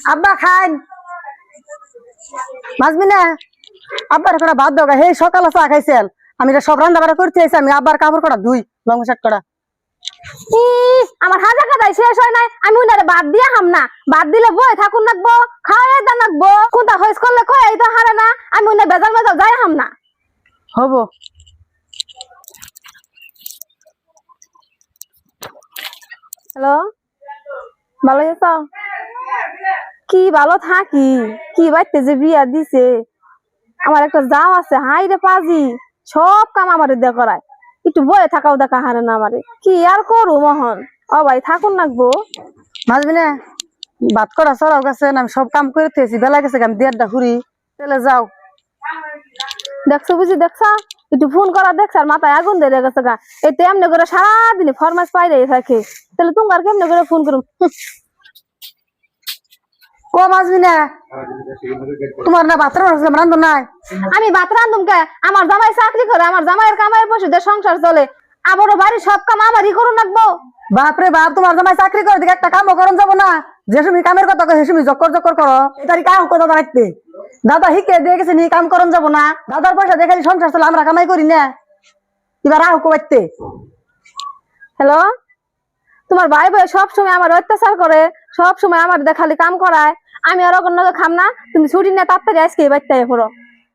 আব্বা খান মাছবি না আব্বার কটা ভাত দাও হে সকালে চা খাইছেন আমি সব রান্না বাড়া করতে আইছি আমি আব্বার কাপড় কটা ধুই লং শার্ট কটা আমার হাজা কাদাই শেষ হয় নাই আমি উনারে বাদ দিয়া হাম না বাদ দিলে বই থাকুন নাকবো খাওয়াই দা নাকবো কোনটা হইস করলে কই এই তো হারে না আমি উনারে বেজাল বেজাল যাই হাম না হবো হ্যালো ভালো আছো কি ভালো থাকি কি বাইতে যে বিয়া দিছে আমার একটা জাম আছে হাই রে পাজি সব কাম আমারে দে করায় একটু বয়ে থাকাও দেখা হারে না আমারে কি আর করু মোহন ও ভাই থাকুন নাকবো মাছবি না ভাত কটা চড়াও গেছে আমি সব কাম করতে আছি বেলা গেছে আমি দেড়টা ঘুরি তাহলে যাও দেখছো বুঝি দেখছা একটু ফোন করা দেখছ আর মাথায় আগুন ধরে গেছে গা এই তো এমনি করে সারাদিন ফরমাস পাই রে থাকে তাহলে তোমার কেমনে করে ফোন করুম ও মাছবি না তোমার না ভাত রান্ধন নাই আমি ভাত রান্ধুম কে আমার জামাই চাকরি করে আমার জামাইয়ের কামাইয়ের পয়সা দিয়ে সংসার চলে আবারও বাড়ির সব কাম আমারই করুন রাখবো বাপরে বাপ তোমার জামাই চাকরি করে দিকে একটা কামও করন যাবো না যে তুমি কামের কথা কয় তুমি জক্কর জক্কর করো এটারই কাম কথা রাখতে দাদা হিকে দিয়ে গেছে নি কাম করন যাবো না দাদার পয়সা দেখে সংসার চলে আমরা কামাই করি না এবার আহ কোবাইতে হ্যালো তোমার ভাই ভাই সব সময় আমার অত্যাচার করে সব সময় আমার দেখালি কাম করায় আমি আর অন্য খাম না তুমি ছুটি নিয়ে তাড়াতাড়ি আজকে বাড়তে পড়ো